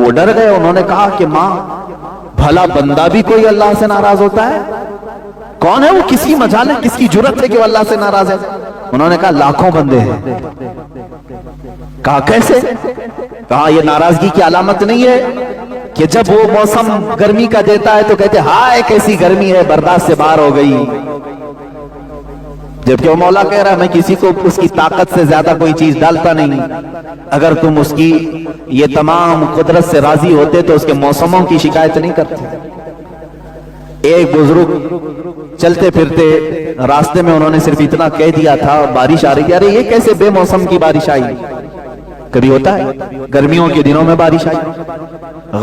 وہ ڈر گئے. انہوں نے کہا کہ ماں بھلا بندہ بھی کوئی اللہ سے ناراض ہوتا ہے؟ کون ہے وہ؟ کس کی مجال ہے، کس کی جرت ہے کہ وہ اللہ سے ناراض ہے؟ انہوں نے کہا لاکھوں بندے ہیں. کہا کیسے؟ کہا یہ ناراضگی کی علامت نہیں ہے کہ جب وہ موسم گرمی کا دیتا ہے تو کہتے ہائے کیسی گرمی ہے، برداشت سے باہر ہو گئی. جبکہ وہ مولا کہہ رہا ہے میں کسی کو اس کی طاقت سے زیادہ کوئی چیز ڈالتا نہیں. اگر تم اس کی یہ تمام قدرت سے راضی ہوتے تو اس کے موسموں کی شکایت نہیں کرتے. ایک بزرگ چلتے پھرتے راستے میں انہوں نے صرف اتنا کہہ دیا تھا، بارش آ رہی ہے، ارے یہ کیسے بے موسم کی بارش آئی؟ کبھی ہوتا ہے گرمیوں کے دنوں میں بارش آئی.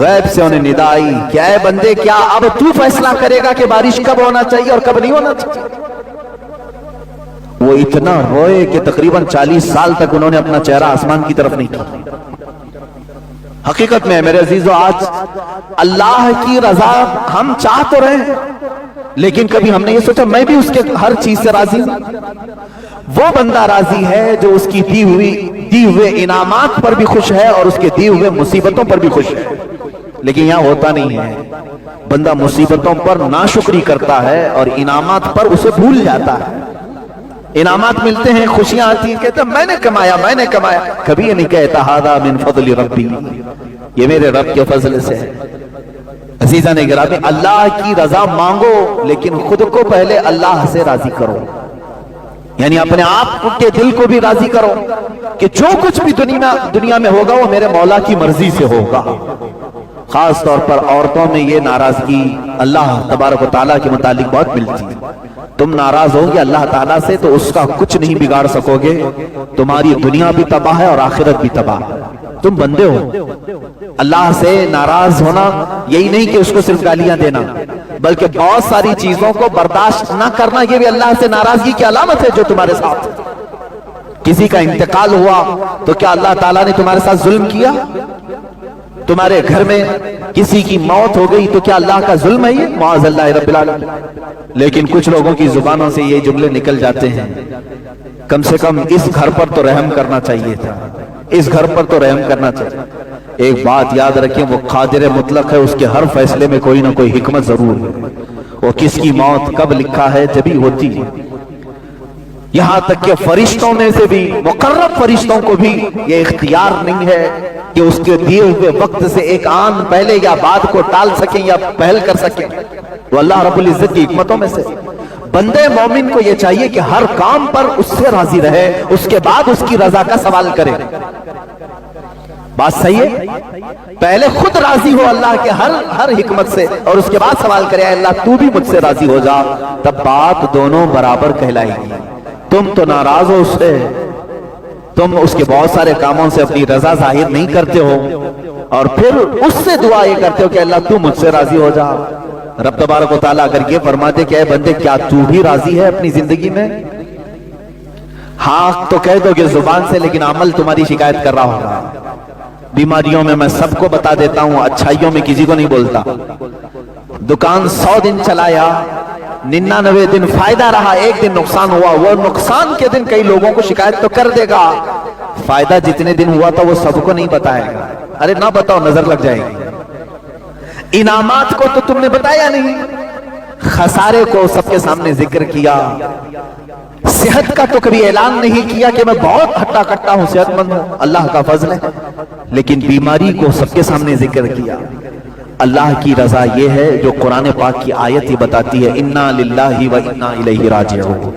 غیب سے انہیں ندا آئی، کیا ہے بندے، کیا اب تو فیصلہ کرے گا کہ بارش کب ہونا چاہیے اور کب نہیں ہونا چاہیے؟ وہ اتنا روئے کہ تقریباً 40 سال تک انہوں نے اپنا چہرہ آسمان کی طرف نہیں کیا. حقیقت میں میرے عزیزو آج اللہ کی رضا ہم چاہ تو رہے ہیں، لیکن کبھی ہم نے یہ سوچا میں بھی اس کے ہر چیز سے راضی ہوں. وہ بندہ راضی ہے جو اس کی دی ہوئے انعامات پر بھی خوش ہے اور اس کے دی ہوئے مصیبتوں پر بھی خوش ہے. لیکن یہاں ہوتا نہیں ہے. بندہ مصیبتوں پر ناشکری کرتا ہے اور انعامات پر اسے بھول جاتا ہے. انعامات ملتے ہیں، خوشیاں آتی ہیں، کہتا میں نے کمایا میں نے کمایا. کبھی یہ نہیں کہتا ھذا من فضل ربی، یہ میرے رب کے فضل سے ہے. عزیزان گرامی، اللہ کی رضا مانگو لیکن خود کو پہلے اللہ سے راضی کرو. یعنی اپنے آپ کے دل کو بھی راضی کرو کہ جو کچھ بھی دنیا میں ہوگا وہ میرے مولا کی مرضی سے ہوگا. خاص طور پر عورتوں میں یہ ناراضگی اللہ تبارک و تعالیٰ کے متعلق بہت ملتی ہے. تم ناراض ہوگے اللہ تعالیٰ سے تو اس کا کچھ نہیں بگاڑ سکو گے. تمہاری دنیا بھی تباہ ہے اور آخرت بھی تباہ ہے. تم بندے ہو. اللہ سے ناراض ہونا یہی نہیں کہ اس کو صرف گالیاں دینا، بلکہ بہت ساری چیزوں کو برداشت نہ کرنا یہ بھی اللہ سے ناراضگی کی علامت ہے. جو تمہارے ساتھ کسی کا انتقال ہوا تو کیا اللہ تعالیٰ نے تمہارے ساتھ ظلم کیا؟ تمہارے گھر میں کسی کی موت ہو گئی تو کیا اللہ کا ظلم ہے یہ؟ معاذ اللہ رب العالمین. لیکن کچھ لوگوں کی زبانوں سے یہ جملے نکل جاتے ہیں، کم سے کم اس گھر پر تو رحم کرنا چاہیے تھا، اس گھر پر تو رحم کرنا چاہیے. ایک بات یاد رکھیں، وہ قادر مطلق ہے، اس کے ہر فیصلے میں کوئی نہ کوئی حکمت ضرور ہے. وہ کس کی موت کب لکھا ہے جبھی ہوتی ہے. یہاں تک کہ فرشتوں میں سے بھی مقرب فرشتوں کو بھی یہ اختیار نہیں ہے کہ اس کے دیے ہوئے وقت سے ایک آن پہلے یا بعد کو ٹال سکیں یا پہل کر سکیں. وہ اللہ رب العزت کی حکمتوں میں سے. بندے مومن کو یہ چاہیے کہ ہر کام پر اس سے راضی رہے، اس کے بعد اس کی رضا کا سوال کرے. بات صحیح ہے؟ پہلے خود راضی ہو اللہ کے ہر حکمت سے اور اس کے بعد سوال کرے اللہ تو بھی مجھ سے راضی ہو جا، تب بات دونوں برابر کہلائے گی. تم تو ناراض ہو اس سے، تم اس کے بہت سارے کاموں سے اپنی رضا ظاہر نہیں کرتے ہو اور پھر اس سے دعا یہ کرتے ہو کہ اللہ تو مجھ سے راضی ہو جا. رب تبارک و تعالیٰ اگر یہ فرماتے کہ اے بندے کیا تو بھی راضی ہے اپنی زندگی میں؟ ہاں تو کہہ دو کہ زبان سے، لیکن عمل تمہاری شکایت کر رہا ہوگا. بیماریوں میں سب کو بتا دیتا ہوں، اچھائیوں میں کسی کو نہیں بولتا. دکان 100 دن چلایا، 99 دن فائدہ رہا، ایک دن نقصان ہوا، وہ نقصان کے دن کئی لوگوں کو شکایت تو کر دے گا. فائدہ جتنے دن ہوا تھا وہ سب کو نہیں بتائے گا. ارے نہ بتاؤ نظر لگ جائے گی. انعامات کو تو تم نے بتایا نہیں، خسارے کو سب کے سامنے ذکر کیا. صحت کا تو کبھی اعلان نہیں کیا کہ میں بہت ہٹا کٹا ہوں، صحت مند ہوں، اللہ کا فضل ہے. لیکن بیماری کو سب کے سامنے ذکر کیا. اللہ کی رضا یہ ہے جو قرآن پاک کی آیت ہی بتاتی ہے، انا للہ و انا الیہ راجعون.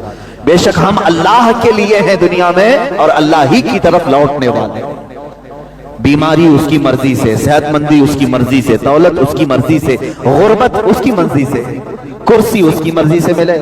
بے شک ہم اللہ کے لیے ہیں دنیا میں اور اللہ ہی کی طرف لوٹنے والے. بیماری اس کی مرضی سے، صحت مندی اس کی مرضی سے، دولت اس کی مرضی سے، غربت اس کی مرضی سے، کرسی اس کی مرضی سے ملے،